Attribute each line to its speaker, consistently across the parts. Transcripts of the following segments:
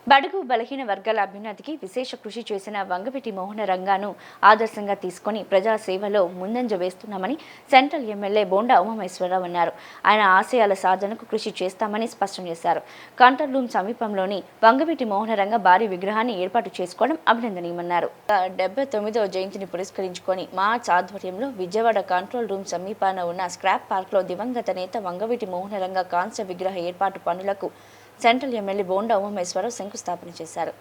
Speaker 1: బడుగు బలహీన వర్గాల అభ్యున్నతికి విశేష కృషి చేసిన వంగవీటి మోహన రంగాను ఆదర్శంగా తీసుకుని ప్రజాసేవలో ముందంజ వేస్తున్నామని సెంట్రల్ ఎమ్మెల్యే బోండా ఉమామహేశ్వరరావు అన్నారు. ఆయన ఆశయాల సాధనకు కృషి చేస్తామని స్పష్టం చేశారు. కంట్రోల్ రూమ్ సమీపంలోని వంగవీటి మోహన రంగ భారీ విగ్రహాన్ని ఏర్పాటు చేసుకోవడం అభినందనీయమన్నారు. 79వ జయంతిని పురస్కరించుకొని మార్చ్ ఆధ్వర్యంలో విజయవాడ కంట్రోల్ రూమ్ సమీపాన ఉన్న స్క్రాప్ పార్క్లో దివంగత నేత వంగవీటి మోహన రంగ కాంస్య విగ్రహ ఏర్పాటు పనులకు సెంట్రల్ ఎమ్మెల్యే బోండా ఉమామహేశ్వరరావు శంకుస్థాపన చేశారు.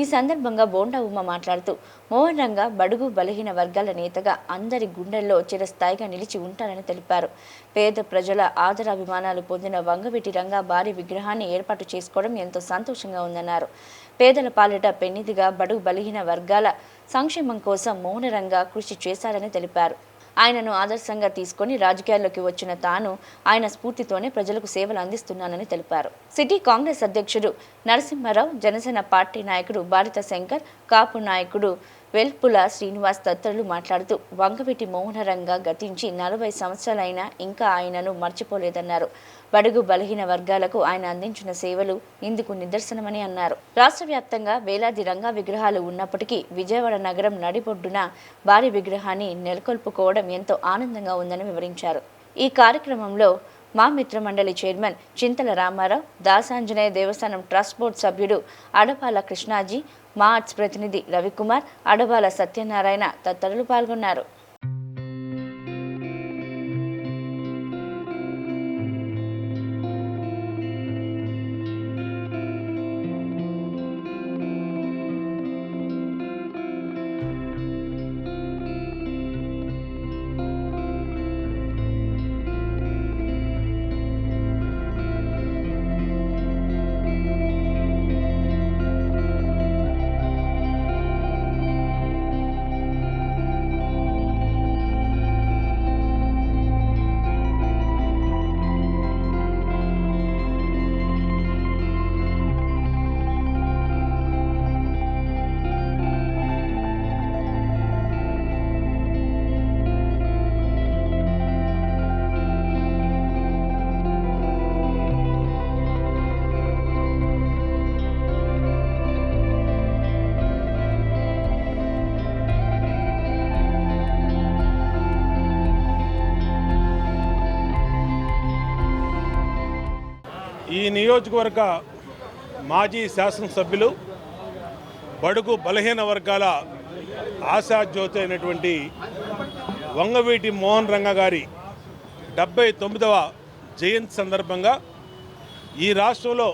Speaker 1: ఈ సందర్భంగా బోండా ఉమ మాట్లాడుతూ మోహన్ రంగ బడుగు బలహీన వర్గాల నేతగా అందరి గుండెల్లో చిరస్థాయిగా నిలిచి ఉంటారని తెలిపారు. పేద ప్రజల ఆదరాభిమానాలు పొందిన వంగవీటి రంగ భారీ విగ్రహాన్ని ఏర్పాటు చేసుకోవడం ఎంతో సంతోషంగా ఉందన్నారు. పేదల పాలిట పెన్నిదిగా బడుగు బలహీన వర్గాల సంక్షేమం కోసం మోహన రంగ కృషి చేశారని తెలిపారు. ఆయనను ఆదర్శంగా తీసుకొని రాజకీయాల్లోకి వచ్చిన తాను ఆయన స్ఫూర్తితోనే ప్రజలకు సేవలు అందిస్తున్నానని తెలిపారు. సిటీ కాంగ్రెస్ అధ్యక్షుడు నరసింహారావు, జనసేన పార్టీ నాయకుడు భారత శంకర్, కాపు నాయకుడు వెల్పుల శ్రీనివాస్ తదితరులు మాట్లాడుతూ వంగవీటి మోహన రంగ గతించి 40 సంవత్సరాలైనా ఇంకా ఆయనను మర్చిపోలేదన్నారు. బడుగు బలహీన వర్గాలకు ఆయన అందించిన సేవలు ఇందుకు నిదర్శనమని అన్నారు. రాష్ట్ర వ్యాప్తంగా వేలాది రంగా విగ్రహాలు ఉన్నప్పటికీ విజయవాడ నగరం నడిబొడ్డున భారీ విగ్రహాన్ని నెలకొల్పుకోవడం ఎంతో ఆనందంగా ఉందని వివరించారు. ఈ కార్యక్రమంలో మా మిత్ర మండలి చైర్మన్ చింతల రామారావు, దాసాంజనేయ దేవస్థానం ట్రస్ట్ బోర్డు సభ్యుడు అడపాల కృష్ణాజీ, మా ఆర్ట్స్ ప్రతినిధి రవికుమార్, అడబాల సత్యనారాయణ తదితరులు పాల్గొన్నారు.
Speaker 2: ఈ నియోజకవర్గ మాజీ శాసనసభ్యులు, బడుగు బలహీన వర్గాల ఆశాజ్యోతి అయినటువంటి వంగవీటి మోహన్ రంగ గారి 79వ జయంతి సందర్భంగా ఈ రాష్ట్రంలో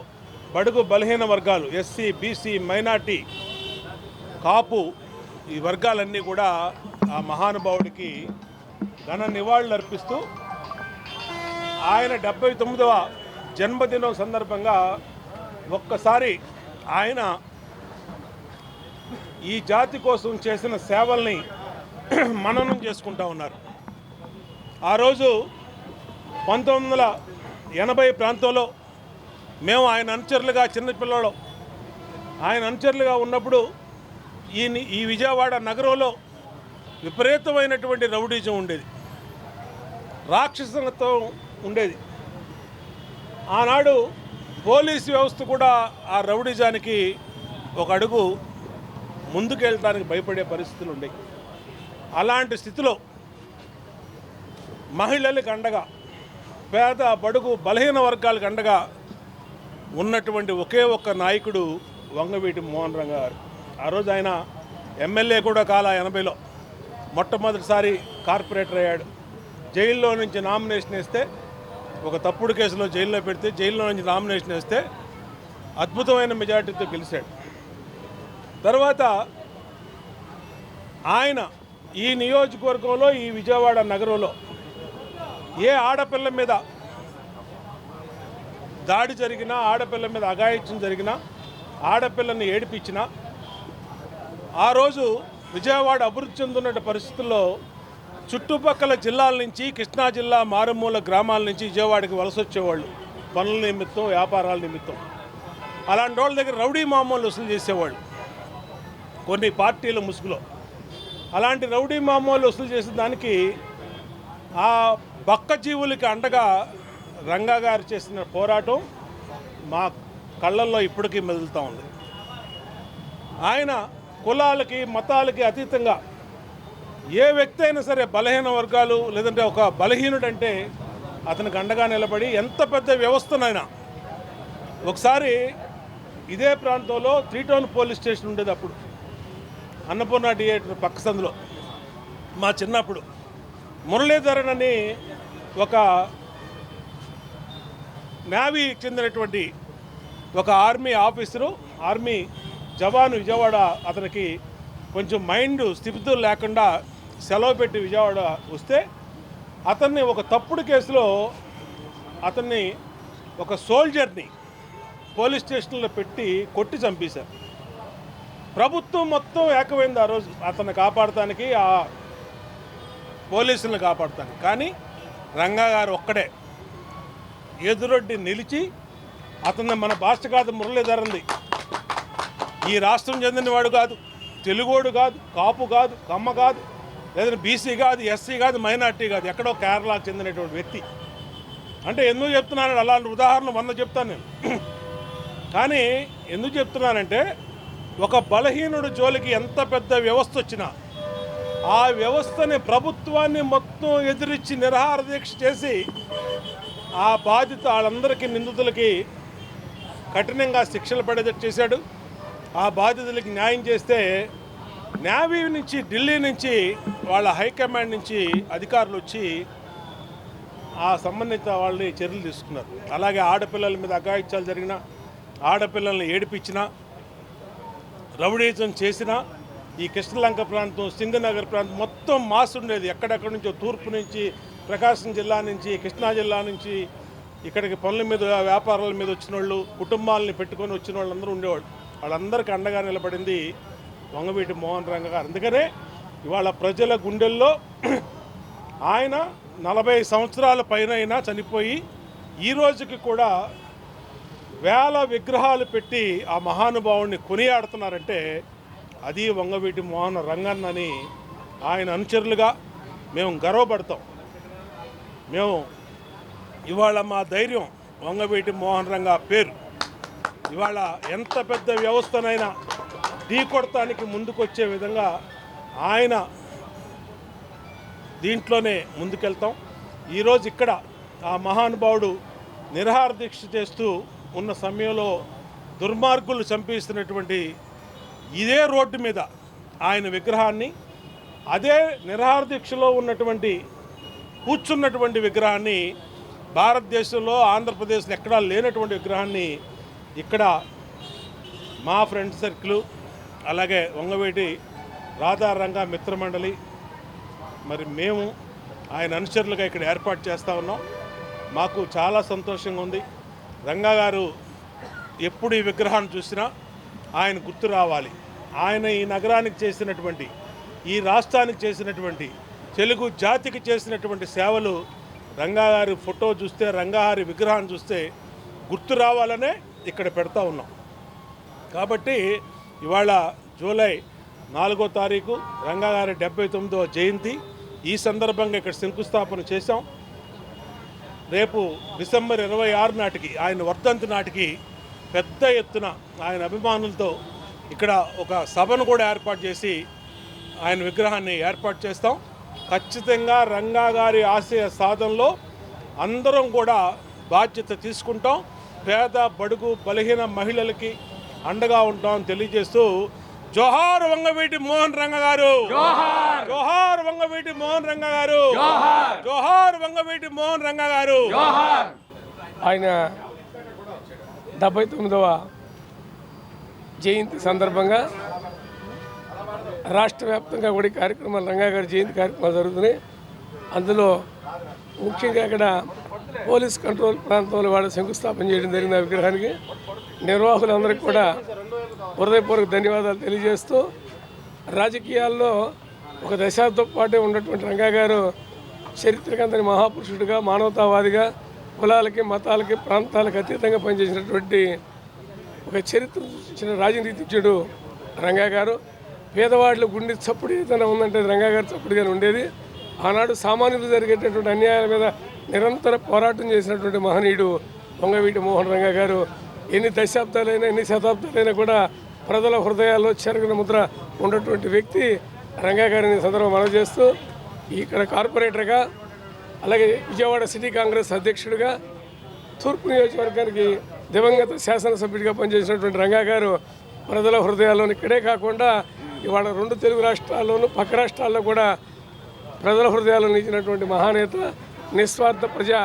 Speaker 2: బడుగు బలహీన వర్గాలు ఎస్సీ, బీసీ, మైనార్టీ, కాపు ఈ వర్గాలన్నీ కూడా ఆ మహానుభావుడికి ఘన నివాళులు అర్పిస్తూ ఆయన 79వ జన్మదినం సందర్భంగా ఒక్కసారి ఆయన ఈ జాతి కోసం చేసిన సేవల్ని మననం చేసుకుంటూ ఉన్నారు. ఆ రోజు 1980 ప్రాంతంలో మేము ఆయన అనుచరులుగా, చిన్నపిల్లలు ఆయన అనుచరులుగా ఉన్నప్పుడు ఈ విజయవాడ నగరంలో విపరీతమైనటువంటి రౌడీజం ఉండేది, రాక్షసత్వం ఉండేది. ఆనాడు పోలీసు వ్యవస్థ కూడా ఆ రౌడీజానికి ఒక అడుగు ముందుకెళ్ళడానికి భయపడే పరిస్థితులు ఉండేవి. అలాంటి స్థితిలో మహిళలకు అండగా, పేద బడుగు బలహీన వర్గాలకు అండగా ఉన్నటువంటి ఒకే ఒక్క నాయకుడు వంగవీటి మోహన్ రంగ గారు. ఆ రోజు ఆయన ఎమ్మెల్యే కూడా కాల 80లో మొట్టమొదటిసారి కార్పొరేటర్ అయ్యాడు. జైల్లో నుంచి నామినేషన్ వేస్తే, ఒక తప్పుడు కేసులో జైల్లో పెడితే జైల్లో నుంచి నామినేషన్ వేస్తే అద్భుతమైన మెజార్టీతో గెలిచాడు. తర్వాత ఆయన ఈ నియోజకవర్గంలో, ఈ విజయవాడ నగరంలో ఏ ఆడపిల్ల మీద దాడి జరిగినా, ఆడపిల్ల మీద అఘాయిత్యం జరిగినా, ఆడపిల్లని ఏడిపించినా, ఆ రోజు విజయవాడ అభివృద్ధి చెందుతున్న పరిస్థితుల్లో చుట్టుపక్కల జిల్లాల నుంచి, కృష్ణా జిల్లా మారుమూల గ్రామాల నుంచి విజయవాడకి వలస వచ్చేవాళ్ళు పనుల నిమిత్తం, వ్యాపారాల నిమిత్తం. అలాంటి వాళ్ళ దగ్గర రౌడీ మామూలు వసూలు చేసేవాళ్ళు కొన్ని పార్టీల ముసుగులో. అలాంటి రౌడీ మామూలు వసూలు చేసే దానికి ఆ బక్క జీవులకి అండగా రంగా గారు చేసిన పోరాటం మా కళ్ళల్లో ఇప్పటికీ మెదులుతూ ఉంది. ఆయన కులాలకి మతాలకి అతీతంగా ఏ వ్యక్తి అయినా సరే బలహీన వర్గాలు లేదంటే ఒక బలహీనుడంటే అతనికి అండగా నిలబడి ఎంత పెద్ద వ్యవస్థనైనా ఒకసారి ఇదే ప్రాంతంలో 3 టౌన్ పోలీస్ స్టేషన్ ఉండేది అప్పుడు అన్నపూర్ణ థియేటర్ పక్క సందులో మా చిన్నప్పుడు మురళీధరన్ అని ఒక నేవీకి చెందినటువంటి ఒక ఆర్మీ ఆఫీసరు ఆర్మీ జవాను విజయవాడ అతనికి కొంచెం మైండ్ స్థితితో లేకుండా సెలవు పెట్టి విజయవాడ వస్తే అతన్ని ఒక తప్పుడు కేసులో అతన్ని ఒక సోల్జర్ని పోలీస్ స్టేషన్లో పెట్టి కొట్టి చంపేశారు. ప్రభుత్వం మొత్తం ఏకమైంది ఆ రోజు అతన్ని కాపాడటానికి, ఆ పోలీసులను కాపాడటానికి. కానీ రంగా గారు ఒక్కడే ఎదురొడ్డి నిలిచి అతన్ని మన భాష కాదు మురళీధరంది, ఈ రాష్ట్రం చెందినవాడు కాదు, తెలుగోడు కాదు, కాపు కాదు, కమ్మ కాదు, లేదంటే బీసీ కాదు, ఎస్సీ కాదు, మైనార్టీ కాదు, ఎక్కడో కేరళకు చెందినటువంటి వ్యక్తి. అంటే ఎందుకు చెప్తున్నాను, అలాంటి ఉదాహరణలు 100 చెప్తాను నేను. కానీ ఎందుకు చెప్తున్నానంటే ఒక బలహీనుడు జోలికి ఎంత పెద్ద వ్యవస్థ వచ్చినా ఆ వ్యవస్థని ప్రభుత్వాన్ని మొత్తం ఎదిరించి నిరాహార దీక్ష చేసి ఆ బాధిత వాళ్ళందరికీ నిందితులకి కఠినంగా శిక్షలు పడేటట్టు చేశాడు. ఆ బాధితులకి న్యాయం చేస్తే నేవీ నుంచి ఢిల్లీ నుంచి వాళ్ళ హైకమాండ్ నుంచి అధికారులు వచ్చి ఆ సంబంధిత వాళ్ళని చర్యలు తీసుకున్నారు. అలాగే ఆడపిల్లల మీద అఘాయిత్యాలు జరిగిన, ఆడపిల్లల్ని ఏడిపించినా, రౌడీజం చేసినా ఈ కృష్ణలంక ప్రాంతం, సింగనగర్ ప్రాంతం మొత్తం మాస్ ఉండేది. ఎక్కడెక్కడి నుంచో తూర్పు నుంచి, ప్రకాశం జిల్లా నుంచి, కృష్ణా జిల్లా నుంచి ఇక్కడికి పనుల మీద వ్యాపారాల మీద వచ్చిన వాళ్ళు, కుటుంబాలని పెట్టుకొని వచ్చిన వాళ్ళందరూ ఉండేవాళ్ళు. వాళ్ళందరికీ అండగా నిలబడింది వంగవీటి మోహన్ రంగ గారు. అందుకనే ఇవాళ ప్రజల గుండెల్లో ఆయన 40 సంవత్సరాల పైన అయినా చనిపోయి ఈ రోజుకి కూడా వేల విగ్రహాలు పెట్టి ఆ మహానుభావుడిని కొనియాడుతున్నారంటే అది వంగవీటి మోహన్ రంగన్ అని ఆయన అనుచరులుగా మేము గర్వపడతాం. మేము ఇవాళ మా ధైర్యం వంగవీటి మోహన్ రంగ పేరు. ఇవాళ ఎంత పెద్ద వ్యవస్థనైనా ఢీకొడటానికి ముందుకొచ్చే విధంగా ఆయన దీంట్లోనే ముందుకెళ్తాం. ఈరోజు ఇక్కడ ఆ మహానుభావుడు నిరాహార దీక్ష చేస్తూ ఉన్న సమయంలో దుర్మార్గులు చంపిస్తున్నటువంటి ఇదే రోడ్డు మీద ఆయన విగ్రహాన్ని, అదే నిరాహార దీక్షలో ఉన్నటువంటి కూర్చున్నటువంటి విగ్రహాన్ని, భారతదేశంలో ఆంధ్రప్రదేశ్లో ఎక్కడా లేనటువంటి విగ్రహాన్ని ఇక్కడ మా ఫ్రెండ్ సర్కిల్, అలాగే వంగవీటి రాధారంగ మిత్రమండలి, మరి మేము ఆయన అనుచరులుగా ఇక్కడ ఏర్పాటు చేస్తూ ఉన్నాం. మాకు చాలా సంతోషంగా ఉంది. రంగా గారు ఎప్పుడు ఈ విగ్రహాన్ని చూసినా ఆయన గుర్తు రావాలి. ఆయన ఈ నగరానికి చేసినటువంటి, ఈ రాష్ట్రానికి చేసినటువంటి, తెలుగు జాతికి చేసినటువంటి సేవలు రంగా గారి ఫోటో చూస్తే, రంగా గారి విగ్రహాన్ని చూస్తే గుర్తు రావాలనే ఇక్కడ పెడతా ఉన్నాం. కాబట్టి ఇవాళ జూలై 4వ తారీఖు రంగా గారి 79వ జయంతి. ఈ సందర్భంగా ఇక్కడ శంకుస్థాపన చేశాం. రేపు డిసెంబర్ 26 నాటికి, ఆయన వర్ధంతి నాటికి పెద్ద ఎత్తున ఆయన అభిమానులతో ఇక్కడ ఒక సభను కూడా ఏర్పాటు చేసి ఆయన విగ్రహాన్ని ఏర్పాటు చేస్తాం. ఖచ్చితంగా రంగా గారి ఆశయ సాధనలో అందరం కూడా బాధ్యత తీసుకుంటాం. పేద బడుగు బలహీన మహిళలకి అండగా ఉంటామని తెలియజేస్తూ జోహార్ వంగవీటి మోహన్ రంగ గారు, జోహార్ వంగవీటి మోహన్ రంగ గారు, జోహార్ వంగవీటి మోహన్ రంగ గారు.
Speaker 3: ఆయన 79వ జయంతి సందర్భంగా రాష్ట్ర వ్యాప్తంగా కూడా కార్యక్రమాలు, రంగా గారి జయంతి కార్యక్రమాలు జరుగుతున్నాయి. అందులో ముఖ్యంగా ఇక్కడ పోలీస్ కంట్రోల్ ప్రాంతంలో వాళ్ళు శంకుస్థాపన చేయడం జరిగింది. ఆ విగ్రహానికి నిర్వాహకులందరికీ కూడా హృదయపూర్వక ధన్యవాదాలు తెలియజేస్తూ, రాజకీయాల్లో ఒక దశాబ్దం పాటే ఉన్నటువంటి రంగా గారు చరిత్రకంతని మహాపురుషుడిగా, మానవతావాదిగా, కులాలకి మతాలకి ప్రాంతాలకు అతీతంగా పనిచేసినటువంటి ఒక చరిత్ర ఇచ్చిన రాజనీతిజ్ఞుడు రంగా గారు. పేదవాళ్ళ గుండె చప్పుడు ఏదైనా ఉందంటే రంగా గారు చప్పుడుగానే ఉండేది. ఆనాడు సామాన్యులు జరిగేటటువంటి అన్యాయాల మీద నిరంతర పోరాటం చేసినటువంటి మహనీయుడు వంగవీటి మోహన్ రంగా గారు. ఎన్ని దశాబ్దాలైనా ఎన్ని శతాబ్దాలైనా కూడా ప్రజల హృదయాల్లో చెరగిన ముద్ర ఉన్నటువంటి వ్యక్తి రంగా గారిని సందర్భం మనవి చేస్తూ ఇక్కడ కార్పొరేటర్గా అలాగే విజయవాడ సిటీ కాంగ్రెస్ అధ్యక్షుడిగా తూర్పు నియోజకవర్గానికి దివంగత శాసనసభ్యుడిగా పనిచేసినటువంటి రంగా గారు ప్రజల హృదయాల్లోని ఇక్కడే కాకుండా ఇవాళ 2 తెలుగు రాష్ట్రాల్లోనూ పక్క రాష్ట్రాల్లో కూడా ప్రజల హృదయాల్లో నిలిచినటువంటి మహానేత, నిస్వార్థ ప్రజా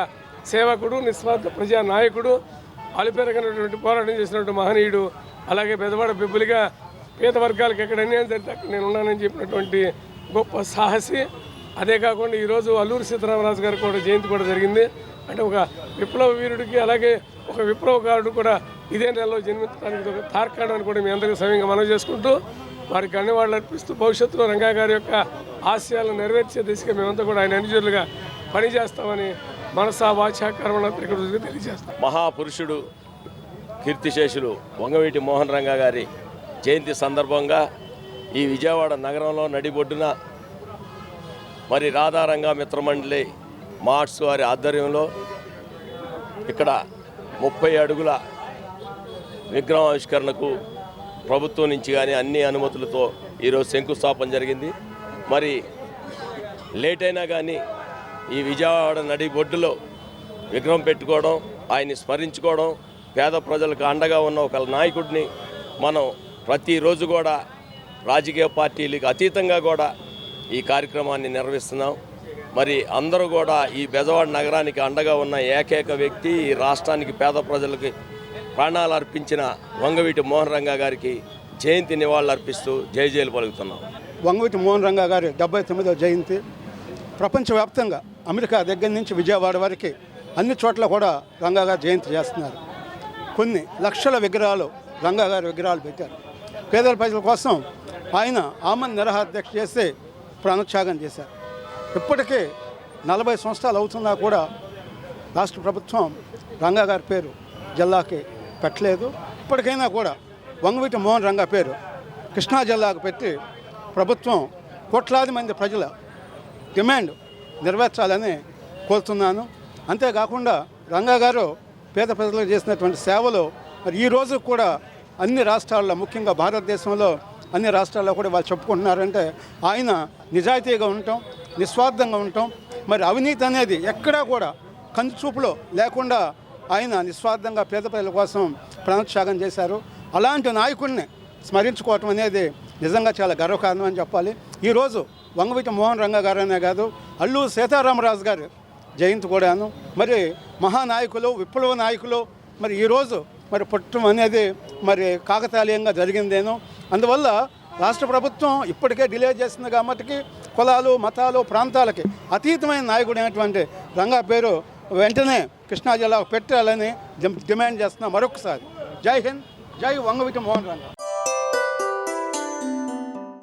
Speaker 3: సేవకుడు, నిస్వార్థ ప్రజా నాయకుడు, అలుపెరగనటువంటి పోరాటం చేసినటువంటి మహనీయుడు, అలాగే పెదవాడ బిబ్బులిగా పేద వర్గాలకు ఎక్కడ అన్యాయం జరిగితే అక్కడ నేను ఉన్నానని చెప్పినటువంటి గొప్ప సాహసి. అదే కాకుండా ఈరోజు అల్లూరి సీతారామరాజు గారు కూడా జయంతి కూడా జరిగింది. అంటే ఒక విప్లవ వీరుడికి అలాగే ఒక విప్లవకారుడు కూడా ఇదే నెలలో జన్మించడానికి ఒక తార్కాణం అని కూడా మీ అందరికీ సమయంగా మనవి చేసుకుంటూ వారికి అన్నివాళ్ళు అర్పిస్తూ భవిష్యత్తులో రంగా గారి యొక్క ఆశయాలను నెరవేర్చే దిశగా మేమంతా కూడా ఆయన అనుచరులుగా పనిచేస్తామని మనసా వాచా కర్మణ త్రికృతిగా తెలియజేస్తాం.
Speaker 4: మహాపురుషుడు కీర్తిశేషులు వంగవీటి మోహన్ రంగా గారి జయంతి సందర్భంగా ఈ విజయవాడ నగరంలో నడిబొడ్డున మరి రాధారంగా మిత్రమండలి మార్ట్స్ వారి ఆధ్వర్యంలో ఇక్కడ 30 అడుగుల విగ్రహం ఆవిష్కరణకు ప్రభుత్వం నుంచి కానీ అన్ని అనుమతులతో ఈరోజు శంకుస్థాపన జరిగింది. మరి లేట్ అయినా కానీ ఈ విజయవాడ నడిబొడ్డులో విగ్రహం పెట్టుకోవడం, ఆయన్ని స్మరించుకోవడం, పేద ప్రజలకు అండగా ఉన్న ఒక నాయకుడిని మనం ప్రతిరోజు కూడా రాజకీయ పార్టీలకు అతీతంగా కూడా ఈ కార్యక్రమాన్ని నిర్వహిస్తున్నాం. మరి అందరూ కూడా ఈ బెజవాడ నగరానికి అండగా ఉన్న ఏకైక వ్యక్తి, ఈ రాష్ట్రానికి పేద ప్రజలకి ప్రాణాలు అర్పించిన వంగవీటి మోహన్ రంగా గారికి జయంతి నివాళులు అర్పిస్తూ జయజయలు పలుకుతున్నాం.
Speaker 5: వంగవీటి మోహన్ రంగా గారి 79వ జయంతి ప్రపంచవ్యాప్తంగా అమెరికా దగ్గర నుంచి విజయవాడ వరకు అన్ని చోట్ల కూడా రంగా గారి జయంతి చేస్తున్నారు. కొన్ని లక్షల విగ్రహాలు రంగా గారి విగ్రహాలు పెట్టారు. పేదల ప్రజల కోసం ఆయన ఆమరణ నిరాహార దీక్ష చేసి ప్రాణత్యాగం చేశారు. ఇప్పటికే 40 సంవత్సరాలు అవుతున్నా కూడా రాష్ట్ర ప్రభుత్వం రంగా గారి పేరు జిల్లాకి పెట్టలేదు. ఇప్పటికైనా కూడా వంగవీటి మోహన్ రంగా పేరు కృష్ణా జిల్లాకు పెట్టి ప్రభుత్వం కోట్లాది మంది ప్రజల డిమాండ్ నెరవేర్చాలని కోరుతున్నాను. అంతేకాకుండా రంగా గారు పేద ప్రజలకు చేసినటువంటి సేవలు మరి ఈ రోజు కూడా అన్ని రాష్ట్రాల్లో, ముఖ్యంగా భారతదేశంలో అన్ని రాష్ట్రాల్లో కూడా వాళ్ళు చెప్పుకుంటున్నారంటే ఆయన నిజాయితీగా ఉండటం, నిస్వార్థంగా ఉండటం, మరి అవినీతి అనేది ఎక్కడా కూడా కంచుచూపులో లేకుండా ఆయన నిస్వార్థంగా పేద ప్రజల కోసం ప్రాణత్యాగం చేశారు. అలాంటి నాయకుడిని స్మరించుకోవటం అనేది నిజంగా చాలా గర్వకారణం అని చెప్పాలి. ఈరోజు వంగవీటి మోహన్ రంగా గారనే కాదు, అల్లూరి సీతారామరాజు గారు జయంతి కూడాను. మరి మహానాయకులు, విప్లవ నాయకులు మరి ఈరోజు మరి పుట్టడం అనేది మరి కాకతాళీయంగా జరిగిందేనో. అందువల్ల రాష్ట్ర ప్రభుత్వం ఇప్పటికే డిలే చేస్తుంది కాబట్టి కులాలు, మతాలు, ప్రాంతాలకి అతీతమైన నాయకుడు అయినటువంటి రంగా పేరు వెంటనే కృష్ణా జిల్లాకు పెట్టాలని డిమాండ్ చేస్తున్నాం. మరొకసారి జై హింద్, జై వంగవీటి మోహన్ రంగా.